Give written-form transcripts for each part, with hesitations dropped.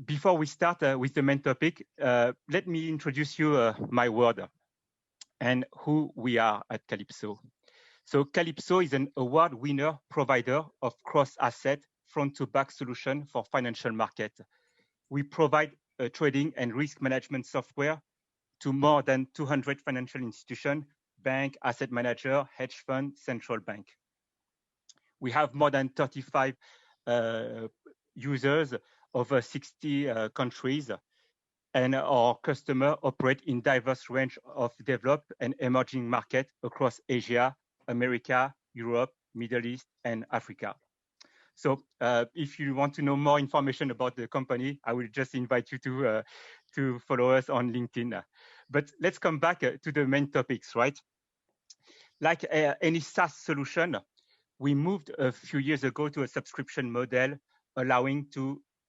Before we start with the main topic, let me introduce you my word and who we are at Calypso. So Calypso is an award winner provider of cross-asset front-to-back solution for financial market. We provide trading and risk management software to more than 200 financial institutions, bank, asset manager, hedge fund, central bank. We have more than 35 users over 60 countries, and our customers operate in diverse range of developed and emerging markets across Asia, America, Europe, Middle East, and Africa. So if you want to know more information about the company, I will just invite you to follow us on LinkedIn. But let's come back to the main topics, right? Like any SaaS solution, we moved a few years ago to a subscription model, allowing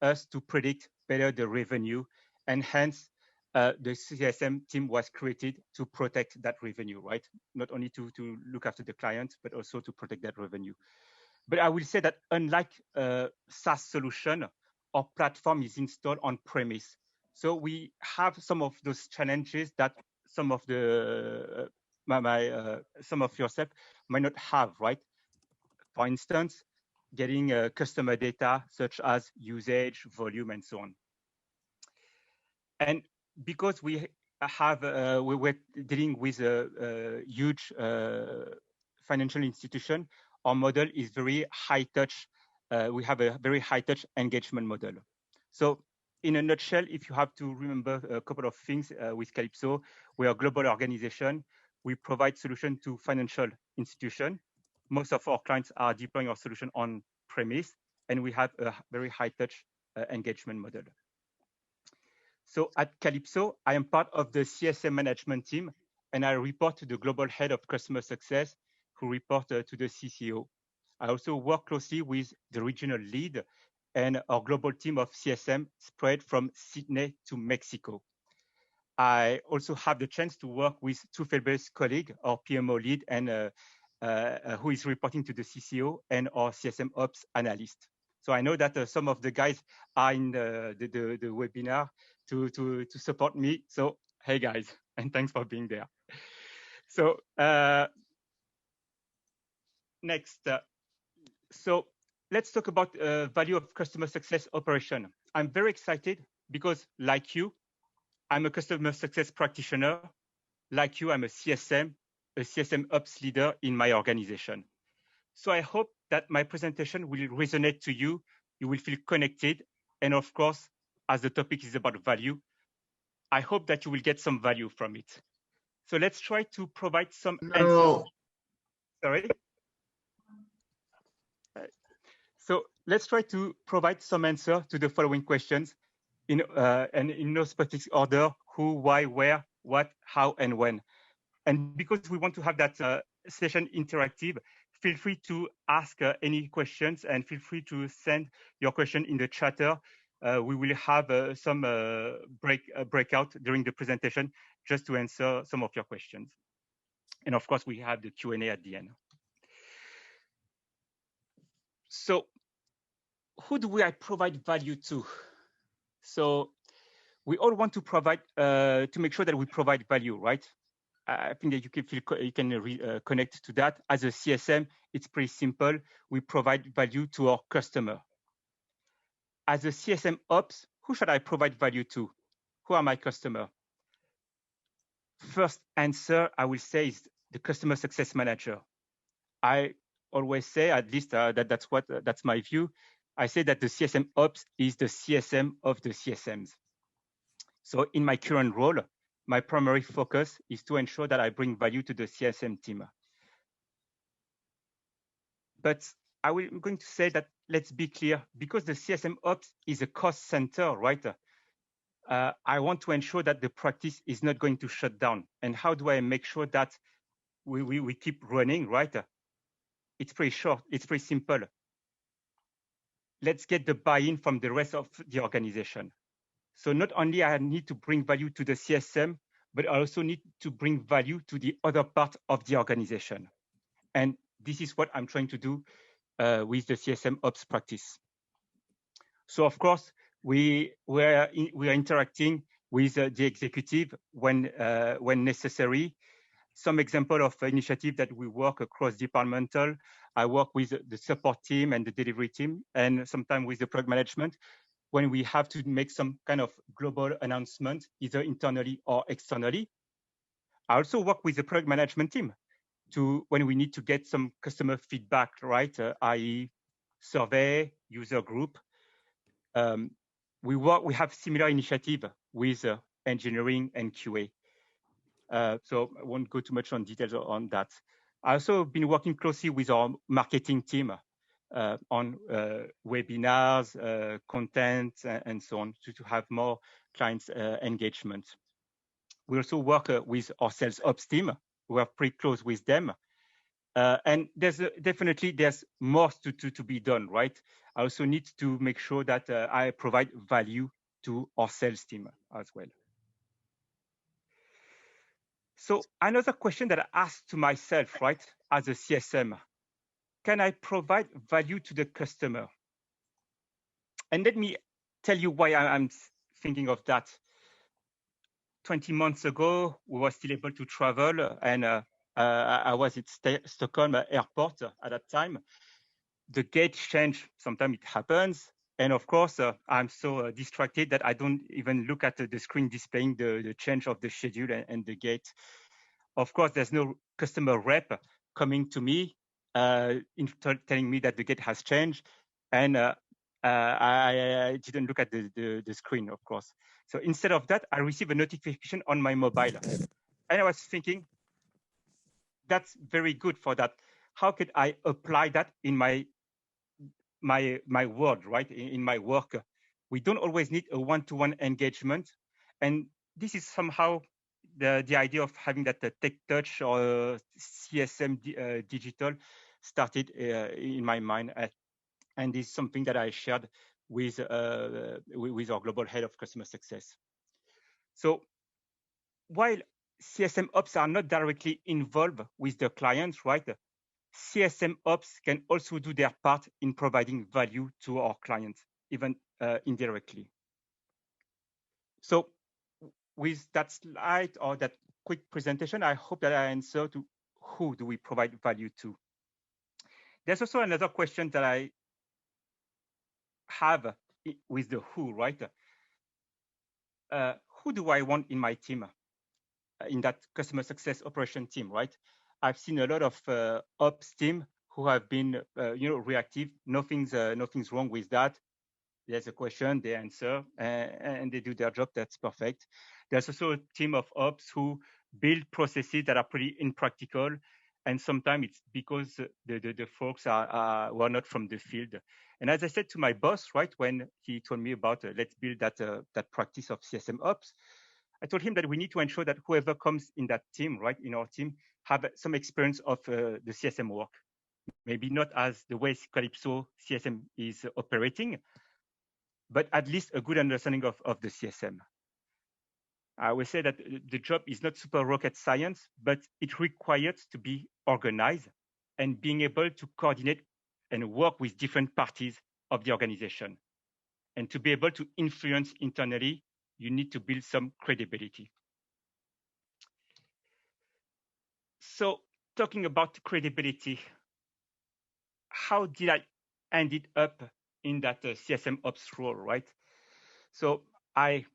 us to predict better the revenue, and hence the CSM team was created to protect that revenue, right? Not only to look after the client, but also to protect that revenue. But I will say that unlike a SaaS solution, our platform is installed on premise. So we have some of those challenges that some of the some of yourself might not have, right? For instance, getting customer data such as usage, volume, and so on. And because we were dealing with a huge financial institution, our model is very high touch. We have a very high touch engagement model. So in a nutshell, if you have to remember a couple of things with Calypso, we are a global organization. We provide solutions to financial institutions. Most of our clients are deploying our solution on premise, and we have a very high touch engagement model. So at Calypso, I am part of the CSM management team, and I report to the global head of customer success, who report to the CCO. I also work closely with the regional lead and our global team of CSM spread from Sydney to Mexico. I also have the chance to work with two favorite colleagues, our PMO lead and who is reporting to the CCO, and our CSM ops analyst. So I know that some of the guys are in the webinar to support me. So hey guys, and thanks for being there. So next, so let's talk about value of customer success operation. I'm very excited because, like you, I'm a customer success practitioner. Like you, I'm a CSM ops leader in my organization. So I hope that my presentation will resonate to you. You will feel connected. And of course, as the topic is about value, I hope that you will get some value from it. So let's try to provide some answers. Sorry? So let's try to provide some answer to the following questions and in no specific order: who, why, where, what, how, and when. And because we want to have that session interactive, feel free to ask any questions and feel free to send your question in the chatter. We will have some breakout during the presentation just to answer some of your questions. And of course, we have the Q&A at the end. So who do I provide value to? So we all want to provide, to make sure that we provide value, right? I think that you can connect to that. As a CSM, it's pretty simple. We provide value to our customer. As a CSM ops, who should I provide value to? Who are my customer? First answer, I will say, is the customer success manager. I always say, at least that's my view. I say that the CSM ops is the CSM of the CSMs. So in my current role, my primary focus is to ensure that I bring value to the CSM team. But I'm going to say that, let's be clear, because the CSM ops is a cost center, right? I want to ensure that the practice is not going to shut down. And how do I make sure that we keep running, right? It's pretty short. It's pretty simple. Let's get the buy-in from the rest of the organization. So not only I need to bring value to the CSM, but I also need to bring value to the other part of the organization. And this is what I'm trying to do with the CSM ops practice. So of course, we are interacting with the executive when necessary. Some example of initiative that we work across departmental. I work with the support team and the delivery team, and sometimes with the product management when we have to make some kind of global announcement, either internally or externally. I also work with the product management team to when we need to get some customer feedback, right? I.e., survey, user group. We have similar initiative with engineering and QA. So I won't go too much on details on that. I also been working closely with our marketing team on webinars, content, and so on to have more clients engagement. We also work with our sales ops team. We are pretty close with them. And there's definitely more to be done, right? I also need to make sure that I provide value to our sales team as well. So another question that I asked to myself, right, as a CSM, can I provide value to the customer? And let me tell you why I'm thinking of that. 20 months ago, we were still able to travel, and I was at Stockholm airport at that time. The gate changed. Sometimes it happens. And of course, I'm so distracted that I don't even look at the screen displaying the change of the schedule and the gate. Of course, there's no customer rep coming to me telling me that the gate has changed. And I didn't look at the screen, of course. So instead of that, I received a notification on my mobile. And I was thinking, that's very good for that. How could I apply that in my world, right? In my work? We don't always need a one-to-one engagement. And this is somehow the idea of having that tech touch or CSM digital started in my mind. And this is something that I shared with our global head of customer success. So while CSM ops are not directly involved with the clients, right? CSM ops can also do their part in providing value to our clients, even indirectly. So with that slide or that quick presentation, I hope that I answer to who do we provide value to. There's also another question that I have with the who, right? Who do I want in my team, in that customer success operation team, right? I've seen a lot of ops team who have been, reactive. Nothing's wrong with that. There's a question, they answer, and they do their job. That's perfect. There's also a team of ops who build processes that are pretty impractical, and sometimes it's because the folks were not from the field. And as I said to my boss, right, when he told me about let's build that practice of CSM ops, I told him that we need to ensure that whoever comes in that team, right, in our team, have some experience of the CSM work. Maybe not as the way Calypso CSM is operating, but at least a good understanding of the CSM. I will say that the job is not super rocket science, but it requires to be organized and being able to coordinate and work with different parties of the organization. And to be able to influence internally, you need to build some credibility. So talking about credibility, how did I end up in that CSM ops role, right? So I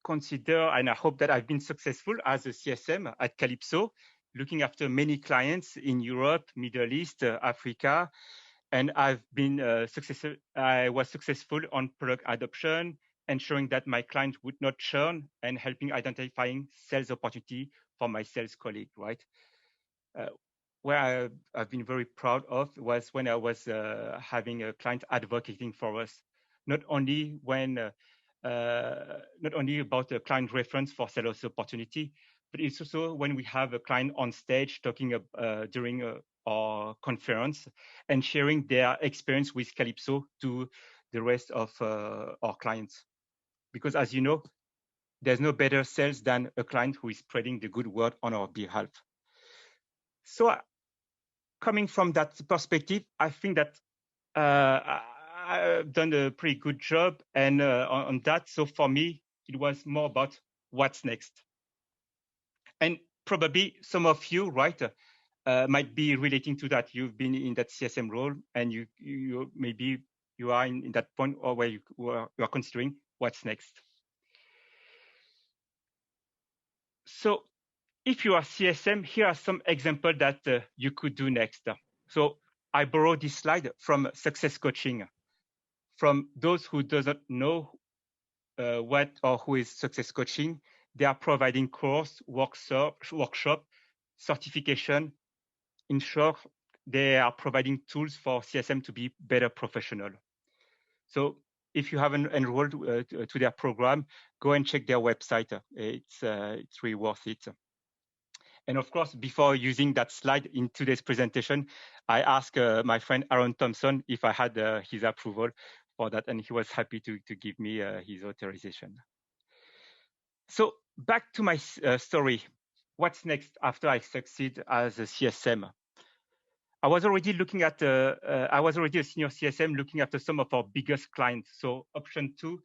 consider, and I hope that I've been successful as a CSM at Calypso, looking after many clients in Europe, Middle East, Africa, and I've been successful. I was successful on product adoption, ensuring that my clients would not churn, and helping identifying sales opportunity for my sales colleague, right? Where I've been very proud of was when I was having a client advocating for us, not only about a client reference for sales opportunity, but it's also when we have a client on stage talking during our conference and sharing their experience with Calypso to the rest of our clients. Because as you know, there's no better sales than a client who is spreading the good word on our behalf. So coming from that perspective, I think that I've done a pretty good job and on that. So for me, it was more about what's next. And probably some of you, right, might be relating to that. You've been in that CSM role, and you maybe you are in that point, or where you are considering what's next. So if you are CSM, here are some examples that you could do next. So I borrowed this slide from Success Coaching. From those who doesn't know what or who is Success Coaching, they are providing course, workshop, certification. In short, they are providing tools for CSM to be better professional. So if you haven't enrolled to their program, go and check their website. It's really worth it. And of course, before using that slide in today's presentation, I asked my friend Aaron Thompson if I had his approval for that, and he was happy to give me his authorization. So back to my story. What's next after I succeed as a CSM? I was already I was already a senior CSM looking after some of our biggest clients. So option 2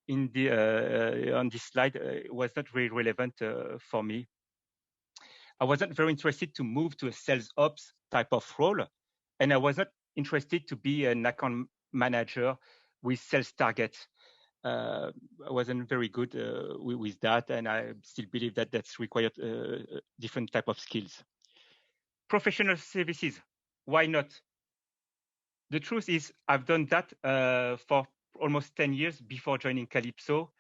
in the on this slide was not really relevant for me. I wasn't very interested to move to a sales ops type of role, and I was not interested to be an account manager with sales targets. I wasn't very good with that, and I still believe that that's required different type of skills. Professional services, why not? The truth is, I've done that for almost 10 years before joining Calypso.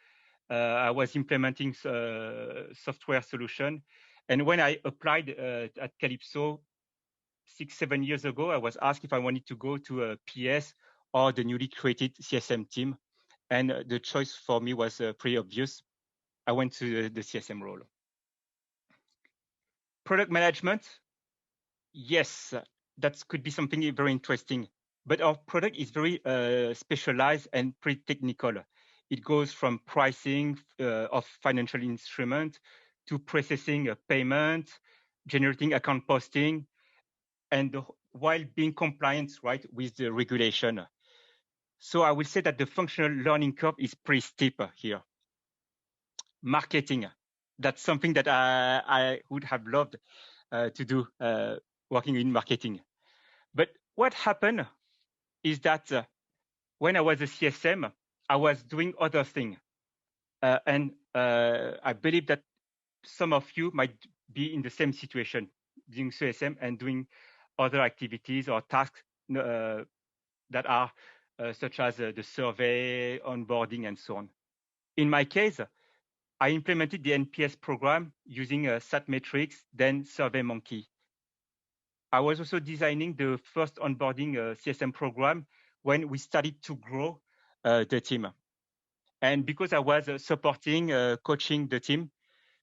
I was implementing software solution. And when I applied at Calypso 6-7 years ago, I was asked if I wanted to go to a PS or the newly created CSM team. And the choice for me was pretty obvious. I went to the CSM role. Product management, yes, that could be something very interesting. But our product is very specialized and pretty technical. It goes from pricing of financial instrument to processing a payment, generating account posting, and while being compliant, right, with the regulation. So I will say that the functional learning curve is pretty steep here. Marketing, that's something that I would have loved to do working in marketing. But what happened is that when I was a CSM, I was doing other things. And I believe that some of you might be in the same situation, doing CSM and doing other activities or tasks that are such as the survey, onboarding, and so on. In my case, I implemented the NPS program using SatMetrics, then SurveyMonkey. I was also designing the first onboarding CSM program when we started to grow the team. And because I was supporting, coaching the team,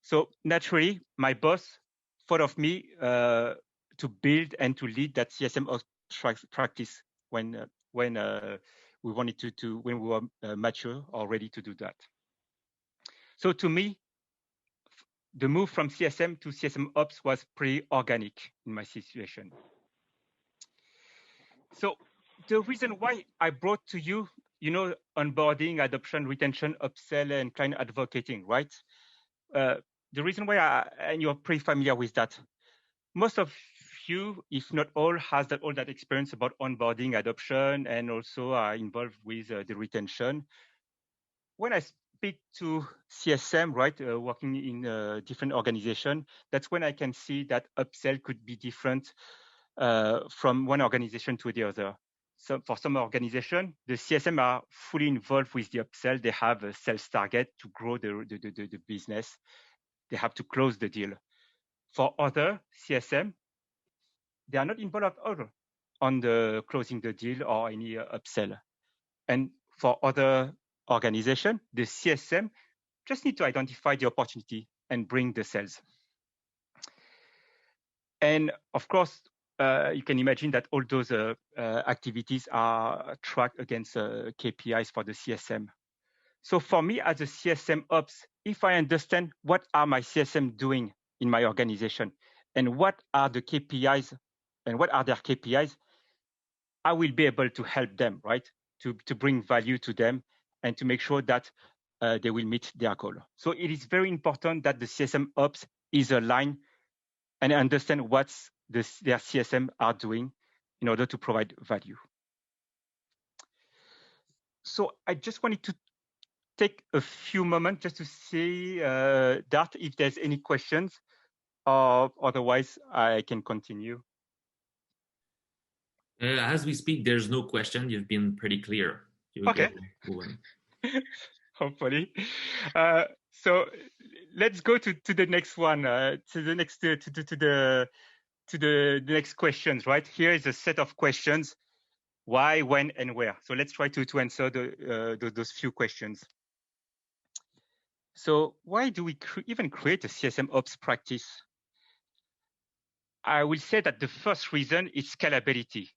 so naturally, my boss thought of me to build and to lead that CSM practice when we wanted when we were mature or ready to do that. So to me, the move from CSM to CSM Ops was pretty organic in my situation. So the reason why I brought to you, onboarding, adoption, retention, upsell, and client advocating, right? The reason why and you're pretty familiar with that. Most of you, if not all, has all that experience about onboarding, adoption, and also are involved with the retention. When I speak to CSM, right, working in a different organization, that's when I can see that upsell could be different from one organization to the other. So for some organization, the CSM are fully involved with the upsell. They have a sales target to grow the business. They have to close the deal. For other CSM, they are not involved at all on the closing the deal or any upsell. And for other organization, the CSM just need to identify the opportunity and bring the sales. And of course, you can imagine that all those activities are tracked against KPIs for the CSM. So for me as a CSM ops, if I understand what are my CSM doing in my organization and what are the KPIs and what are their KPIs, I will be able to help them, right? to bring value to them and to make sure that they will meet their goal. So it is very important that the CSM ops is aligned and understand what their CSM are doing in order to provide value. So I just wanted to take a few moments just to see that if there's any questions, or otherwise I can continue. As we speak, there's no question. You've been pretty clear. You Okay. Hopefully. So let's go to the next one, to the next questions. Right here is a set of questions: why, when, and where. So let's try to answer those few questions. So why do we even create a CSM ops practice? I will say that the first reason is scalability.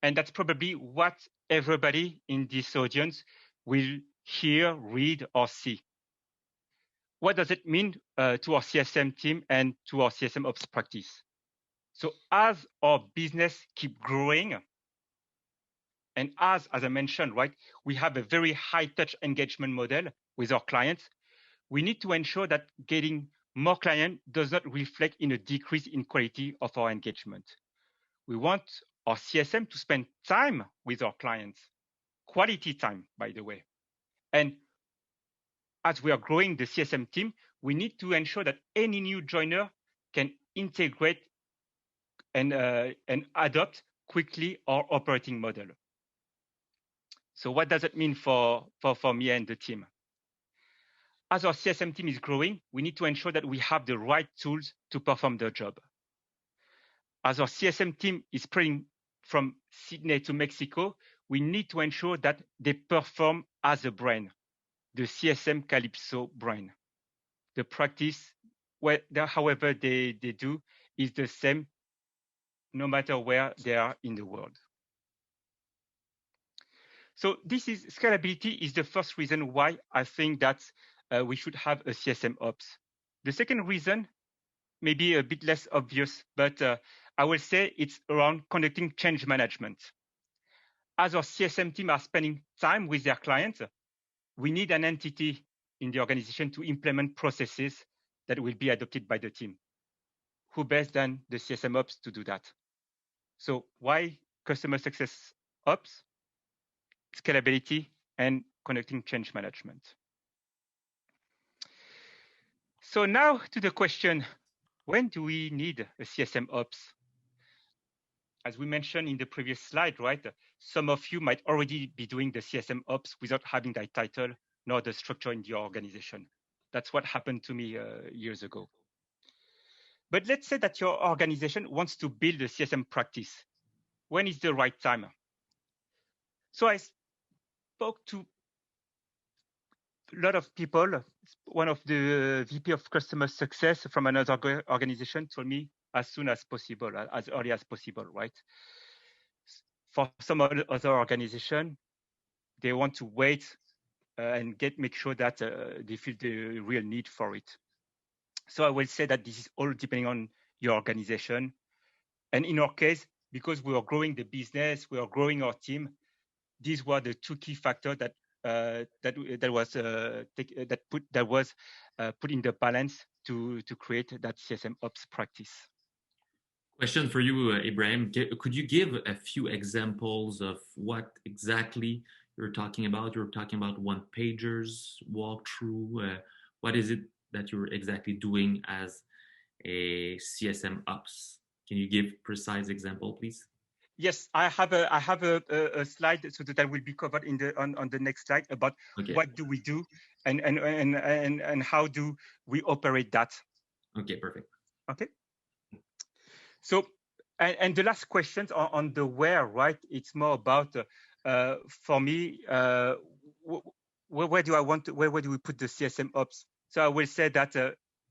And that's probably what everybody in this audience will hear, read, or see. What does it mean to our CSM team and to our CSM ops practice? So as our business keep growing, and as I mentioned, right, we have a very high touch engagement model with our clients. We need to ensure that getting more clients does not reflect in a decrease in quality of our engagement. We want our CSM to spend time with our clients, quality time, by the way. And as we are growing the CSM team, we need to ensure that any new joiner can integrate and adopt quickly our operating model. So what does it mean for me and the team? As our CSM team is growing, we need to ensure that we have the right tools to perform their job. As our CSM team is spreading from Sydney to Mexico, we need to ensure that they perform as a brand, the CSM Calypso brand. The practice, however they do, is the same no matter where they are in the world. So scalability is the first reason why I think that we should have a CSM ops. The second reason, maybe a bit less obvious, but I will say it's around conducting change management. As our CSM team are spending time with their clients, we need an entity in the organization to implement processes that will be adopted by the team. Who best than the CSM ops to do that? So why customer success ops, scalability, and conducting change management? So now to the question, when do we need a CSM ops? As we mentioned in the previous slide, right? Some of you might already be doing the CSM ops without having that title nor the structure in your organization. That's what happened to me years ago. But let's say that your organization wants to build a CSM practice. When is the right time? So I spoke to a lot of people. One of the VP of customer success from another organization told me as soon as possible, as early as possible, right? For some other organization, they want to wait and make sure that they feel the real need for it. So I will say that this is all depending on your organization. And in our case, because we are growing the business, we are growing our team, these were the two key factors that was put in the balance to create that CSM ops practice. Question for you, Ibrahim. Could you give a few examples of what exactly you're talking about? You're talking about one-pagers, walkthrough. What is it that you're exactly doing as a CSM ops? Can you give precise example, please? Yes, I have a slide so that will be covered in on the next slide about what do we do and how do we operate that. Okay, perfect. Okay. So, and the last questions on the where, right? It's more about for me, where do we put the CSM ops? So I will say that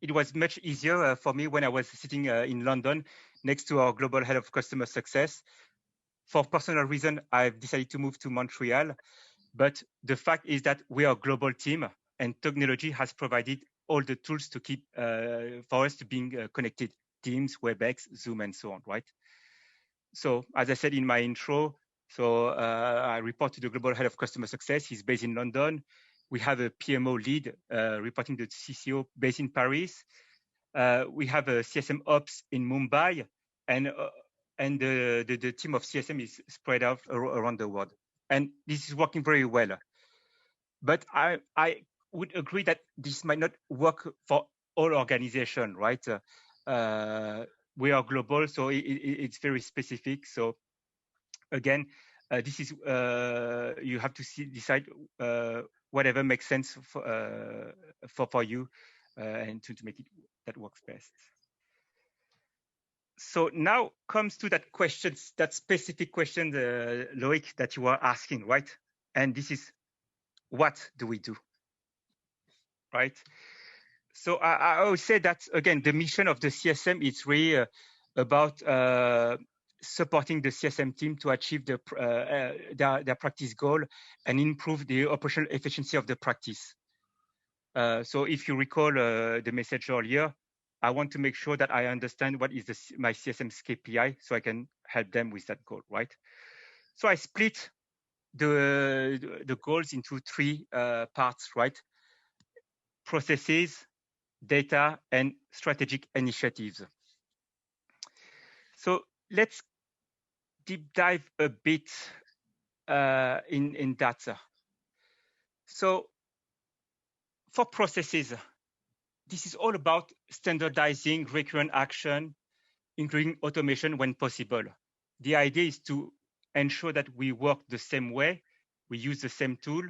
it was much easier for me when I was sitting in London next to our global head of customer success. For personal reason, I've decided to move to Montreal. But the fact is that we are a global team, and technology has provided all the tools to keep for us to being connected. Teams, WebEx, Zoom, and so on, right? So as I said in my intro, So I report to the global head of customer success. He's based in London. We have a PMO lead reporting to the CCO based in Paris. We have a CSM ops in Mumbai, and the team of CSM is spread out around the world. And this is working very well. But I would agree that this might not work for all organizations, right? We are global, so it's very specific. So again, this is you have to decide whatever makes sense for you and to make it that works best. So now comes to that question, that specific question, Loic, that you are asking, right? And this is, what do we do, right? So I would say that, again, the mission of the CSM is really about supporting the CSM team to achieve their practice goal and improve the operational efficiency of the practice. So if you recall the message earlier, I want to make sure that I understand what is my CSM's KPI so I can help them with that goal, right? So I split the goals into three parts, right? Processes, data, and strategic initiatives. So let's deep dive a bit in data. So for processes, this is all about standardizing recurrent action, including automation when possible. The idea is to ensure that we work the same way, we use the same tool,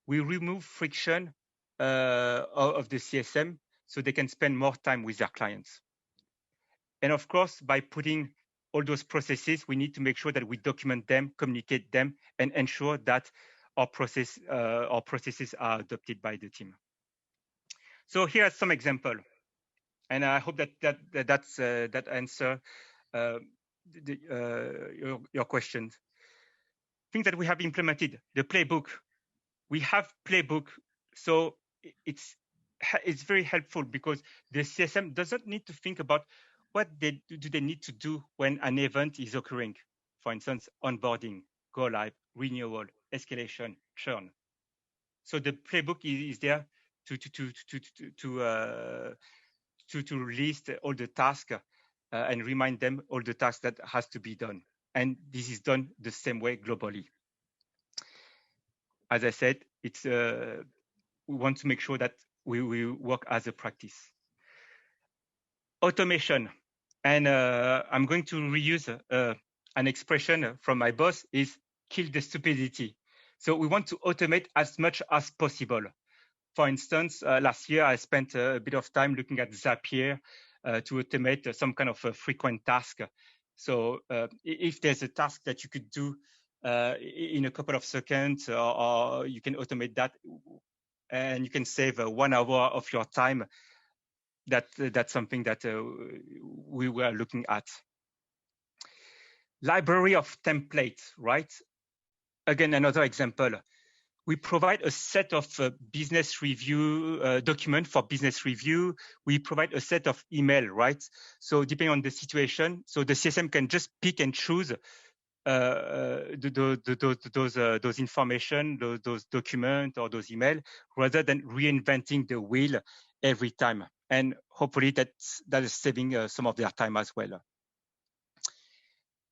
we remove friction of the CSM so they can spend more time with their clients. And of course, by putting all those processes, we need to make sure that we document them, communicate them, and ensure that our processes are adopted by the team. So here are some examples, and I hope that answer your questions. Things that we have implemented, the playbook. We have playbook, so it's very helpful because the CSM doesn't need to think about what do they need to do when an event is occurring. For instance, onboarding, go live, renewal, escalation, churn. So the playbook is there to list all the tasks and remind them all the tasks that has to be done. And this is done the same way globally. As I said, it's we want to make sure that we work as a practice. Automation, and I'm going to reuse an expression from my boss, is kill the stupidity. So we want to automate as much as possible. For instance, last year I spent a bit of time looking at Zapier to automate some kind of a frequent task. So if there's a task that you could do in a couple of seconds, or you can automate that, and you can save 1 hour of your time, that's something that we were looking at. Library of templates, right? Again, another example. We provide a set of business review document for business review. We provide a set of email, right? So depending on the situation, so the CSM can just pick and choose those information, those documents or those email, rather than reinventing the wheel every time. And hopefully that is saving some of their time as well.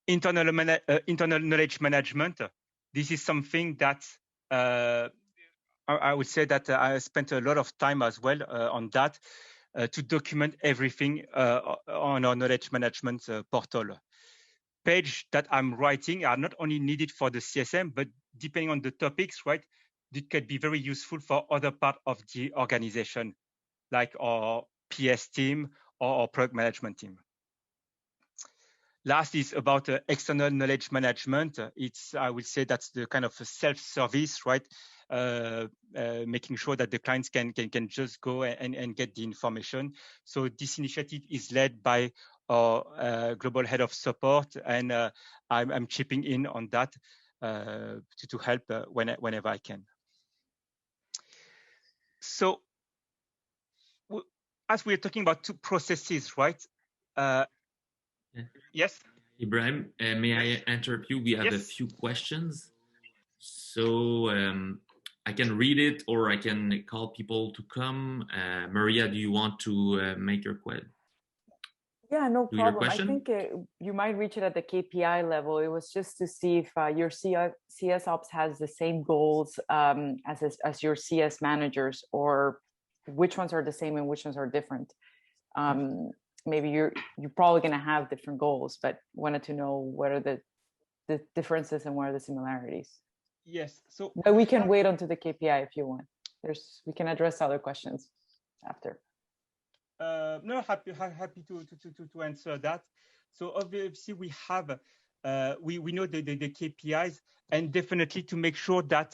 Internal knowledge management. This is something that I would say that I spent a lot of time as well on that to document everything on our knowledge management portal. Page that I'm writing are not only needed for the CSM, but depending on the topics, right, it could be very useful for other part of the organization, like our PS team or our product management team. Last is about external knowledge management. It's, I would say, that's the kind of a self-service, right? Making sure that the clients can just go and get the information. So this initiative is led by our global head of support, and I'm chipping in on that to help whenever I can. So as we're talking about two processes, right? Yeah. Yes? Ibrahim, may I interrupt you? We have a Yes. few questions. So I can read it or I can call people to come. Maria, do you want to make your question? Yeah, no Do your problem. I question? think you might reach it at the KPI level. It was just to see if your CS ops has the same goals as your CS managers, or which ones are the same and which ones are different. Maybe you're probably going to have different goals, but wanted to know what are the differences and what are the similarities. Yes. So but we can wait until the KPI if you want. We can address other questions after. No, happy to answer that. So obviously we have we know the KPIs, and definitely to make sure that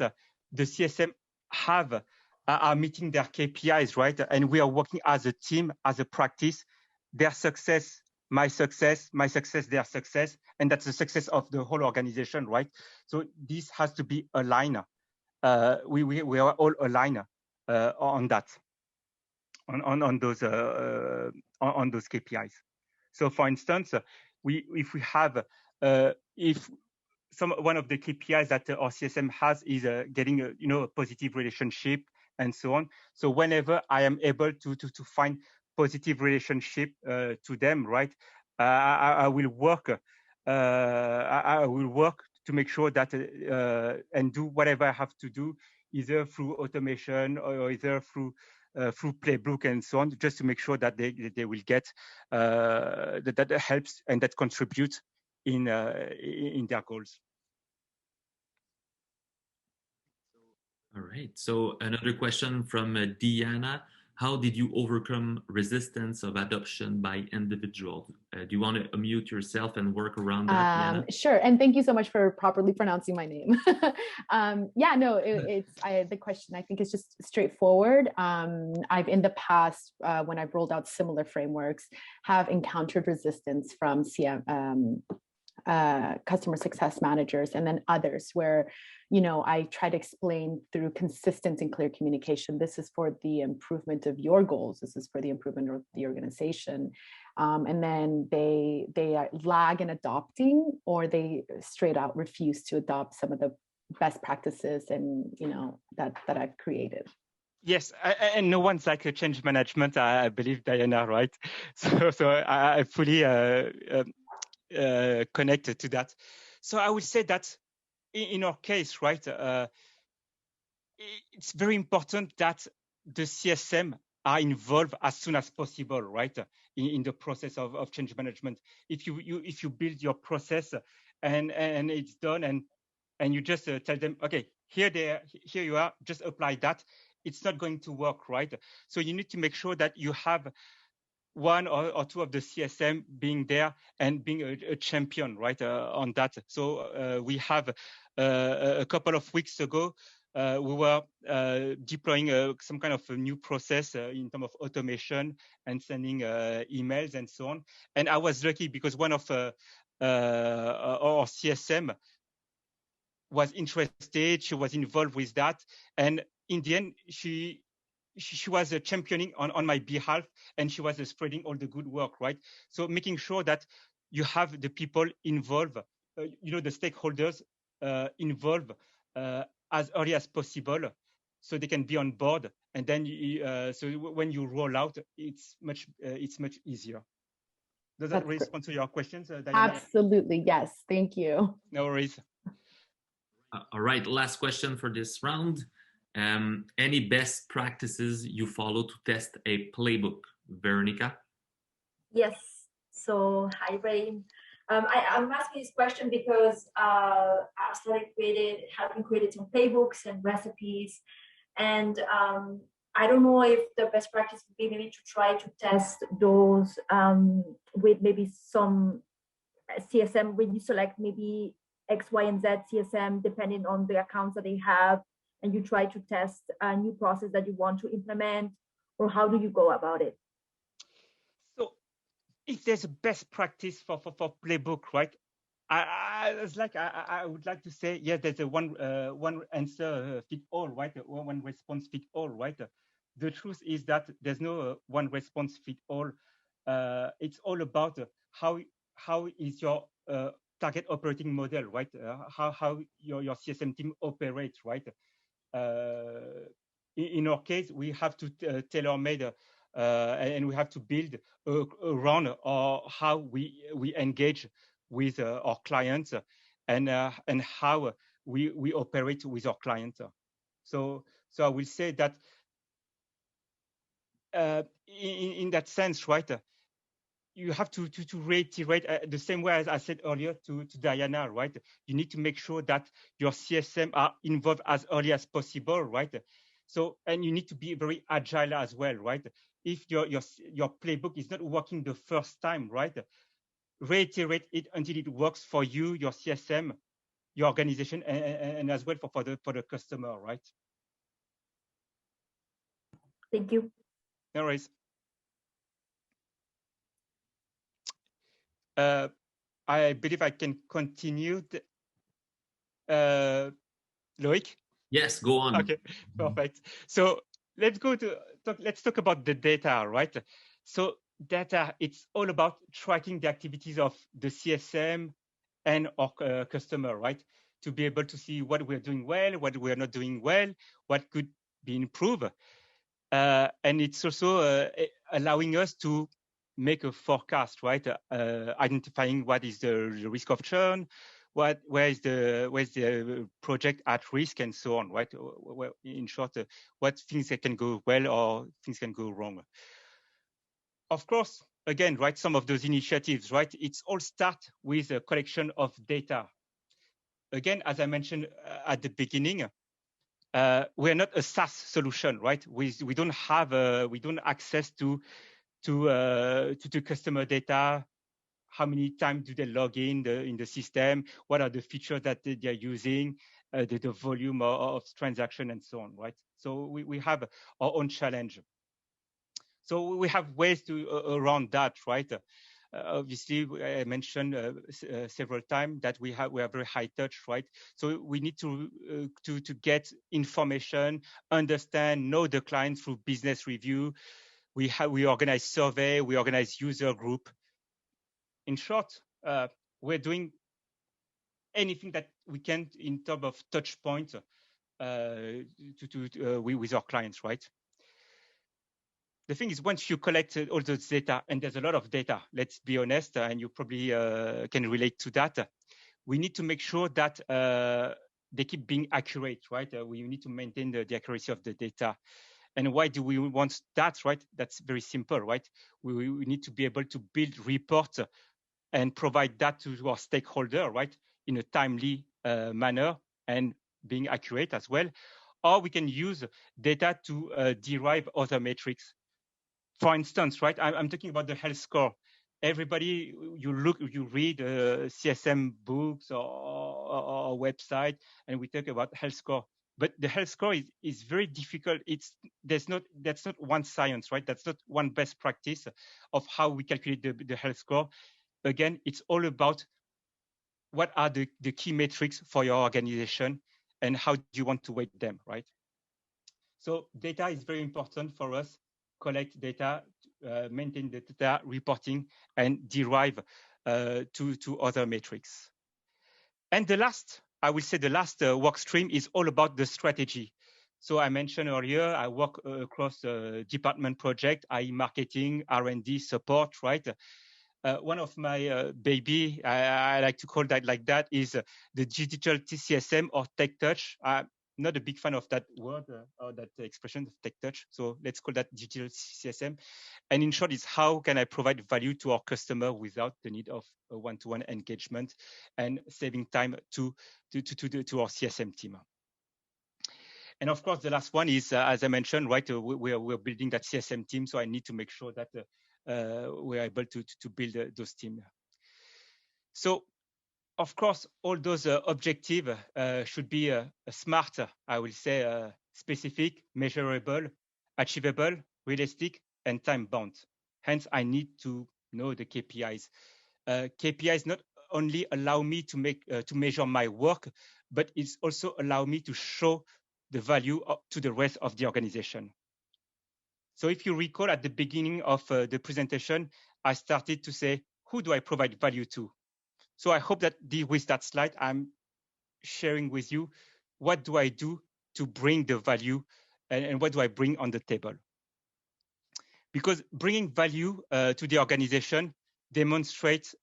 the CSM have are meeting their KPIs, right? And we are working as a team, as a practice. Their success, my success, their success, and that's the success of the whole organization, right? So this has to be aligned. We are all aligned on that. On those KPIs. So, for instance, if we have if one of the KPIs that our CSM has is getting a positive relationship and so on. So whenever I am able to find positive relationship to them, right, I will work. I will work to make sure that and do whatever I have to do, either through automation or either through Playbook and so on, just to make sure that they will get that helps and that contributes in their goals. All right. So another question from Diana. How did you overcome resistance of adoption by individuals? Do you want to unmute yourself and work around that, Diana? Sure. And thank you so much for properly pronouncing my name. The question I think is just straightforward. I've in the past, when I've rolled out similar frameworks, have encountered resistance from customer success managers and then others where, I try to explain through consistent and clear communication, this is for the improvement of your goals. This is for the improvement of the organization. And then they lag in adopting, or they straight out refuse to adopt some of the best practices and, that I've created. Yes, and no one's like a change management, I believe, Diana, right? So I fully connected to that. So I would say that in our case, right, it's very important that the CSM are involved as soon as possible, right, in the process of change management. If you build your process and it's done, and you just tell them, okay, here you are, just apply that, it's not going to work, right? So you need to make sure that you have one or two of the CSM being there and being a champion, right, on that. So we have a couple of weeks ago, we were deploying some kind of a new process in terms of automation and sending emails and so on. And I was lucky because one of our CSM was interested, she was involved with that. And in the end, she was championing on my behalf, and she was spreading all the good work, right? So making sure that you have the people involved, the stakeholders involved as early as possible, so they can be on board. And then so when you roll out, it's much easier. Does that respond to your questions, Diana? Absolutely, yes. Thank you. No worries. All right, last question for this round. Any best practices you follow to test a playbook, Veronica? Yes. So hi, Ibrahim. I'm asking this question because I started helping create some playbooks and recipes, and I don't know if the best practice would be maybe to try to test those with maybe some CSM when you select maybe X, Y, and Z CSM depending on the accounts that they have, and you try to test a new process that you want to implement, or how do you go about it? So if there's a best practice for playbook, right? I would like to say, yes, there's a one answer fit all, right? One response fit all, right? The truth is that there's no one response fit all. It's all about how is your target operating model, right? How your CSM team operates, right? In our case, we have to tailor-made and we have to build around how we engage with our clients and how we operate with our clients. So I will say that in that sense, right? You have to reiterate the same way as I said earlier to Diana, right? You need to make sure that your CSM are involved as early as possible, right? So, and you need to be very agile as well, right? If your playbook is not working the first time, right? Reiterate it until it works for you, your CSM, your organization, and as well for the customer, right? Thank you. No worries. I believe I can continue. Loic? Yes, go on. Okay, perfect. So let's talk about the data, right? So data, it's all about tracking the activities of the CSM and our customer, right? To be able to see what we're doing well, what we're not doing well, what could be improved. And it's also allowing us to make a forecast, right? Identifying what is the risk of churn, where's the project at risk, and so on, right? Well, in short, what things that can go well or things can go wrong. Of course, again, right, some of those initiatives, right? It's all start with a collection of data. Again, as I mentioned at the beginning, we're not a SaaS solution, right? We don't have we don't access to the customer data. How many times do they log in the system? What are the features that they are using? The volume of transaction and so on, right? So we have our own challenge. So we have ways to around that, right? Obviously, I mentioned several times that we are very high touch, right? So we need to get information, understand, know the client through business review. We organize survey, we organize user group. In short, we're doing anything that we can in terms of touch points with our clients, right? The thing is, once you collect all those data, and there's a lot of data, let's be honest, and you probably can relate to that, we need to make sure that they keep being accurate, right? We need to maintain the accuracy of the data. And why do we want that, right? That's very simple, right? We need to be able to build reports and provide that to our stakeholder, right? In a timely manner and being accurate as well. Or we can use data to derive other metrics. For instance, right, I'm talking about the health score. Everybody, you read CSM books or website, and we talk about health score. But the health score is very difficult. That's not one science, right? That's not one best practice of how we calculate the health score. Again, it's all about what are the key metrics for your organization and how do you want to weight them, right? So data is very important for us. Collect data, maintain the data, reporting, and derive to other metrics. And I will say the last work stream is all about the strategy. So I mentioned earlier, I work across department project, i.e. marketing, R&D, support, right? One of my baby, I like to call that like that, is the digital CSM or tech touch. I'm not a big fan of that word or that expression, tech touch. So let's call that digital CSM. And in short, it's how can I provide value to our customer without the need of a one-to-one engagement and saving time to our CSM team. And of course, the last one is, as I mentioned, right, we're building that CSM team. So I need to make sure that we're able to build those teams. So, of course, all those objectives should be smart, I will say, specific, measurable, achievable, realistic, and time-bound. Hence, I need to know the KPIs. KPIs not only allow me to measure my work, but it's also allow me to show the value to the rest of the organization. So if you recall at the beginning of the presentation, I started to say, who do I provide value to? So I hope that with that slide, I'm sharing with you what do I do to bring the value and what do I bring on the table. Because bringing value to the organization demonstrates,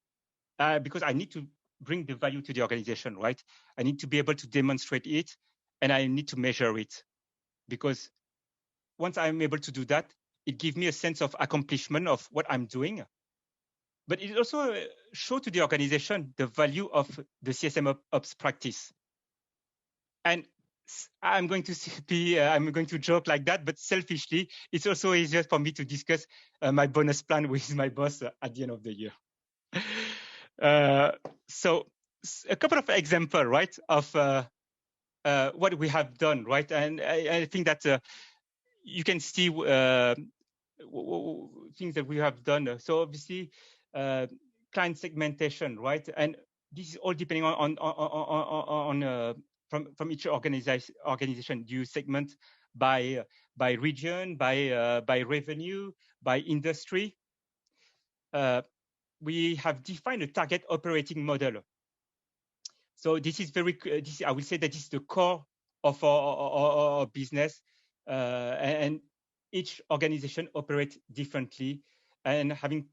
because I need to bring the value to the organization, right? I need to be able to demonstrate it and I need to measure it. Because once I'm able to do that, it gives me a sense of accomplishment of what I'm doing. But it also shows to the organization the value of the CSM ops practice. And I'm going to joke like that, but selfishly, it's also easier for me to discuss my bonus plan with my boss at the end of the year. So a couple of examples, right, of what we have done, right? And I think that you can see things that we have done. So obviously, client segmentation, right? And this is all depending on from each organization. Do you segment by region, by revenue, by industry? We have defined a target operating model. So this is I will say that this is the core of our business, and each organization operates differently. And having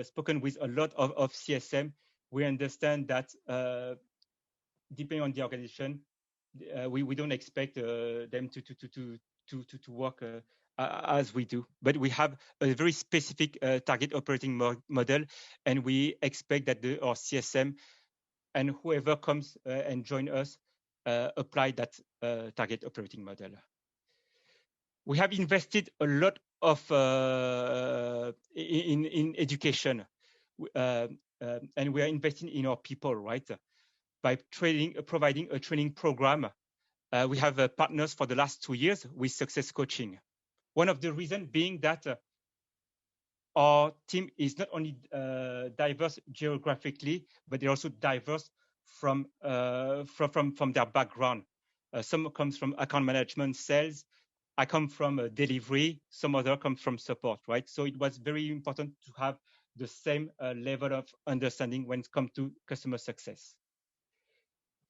spoken with a lot of CSM, we understand that depending on the organization, we don't expect them to work as we do. But we have a very specific target operating model, and we expect that our CSM and whoever comes and join us apply that target operating model. We have invested a lot of in education, and we are investing in our people, right? By providing a training program. We have partners for the last 2 years with Success Coaching. One of the reasons being that our team is not only diverse geographically, but they're also diverse from their background. Some comes from account management, sales. I come from delivery. Some other come from support, right? So it was very important to have the same level of understanding when it comes to customer success.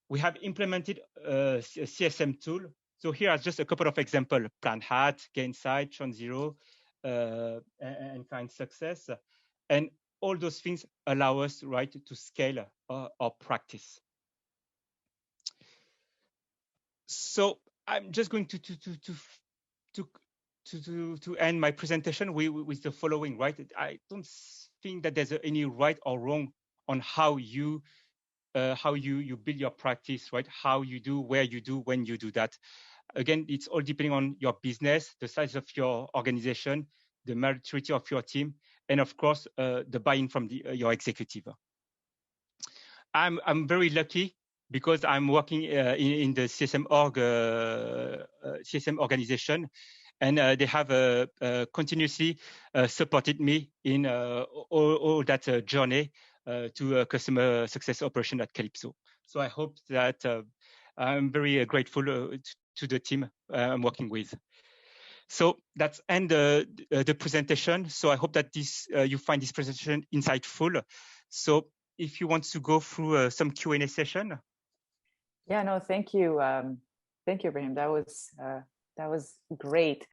We have implemented a CSM tool. So here are just a couple of examples: Plan Hat, Gainsight, Churn Zero, and Client Success. And all those things allow us, right, to scale our practice. So I'm just going to end my presentation with the following, right? I don't think that there's any right or wrong on how you build your practice, right? How you do, where you do, when you do that. Again, it's all depending on your business, the size of your organization, the maturity of your team, and of course, the buy-in from your executive. I'm very lucky because I'm working in the CSM organization, and they have continuously supported me in all that journey to customer success operation at Calypso. So I hope that I'm very grateful to the team I'm working with. So that's end the presentation. So I hope that you find this presentation insightful. So if you want to go through some Q&A session. Yeah, no, thank you. Thank you, Ibrahim. That was great.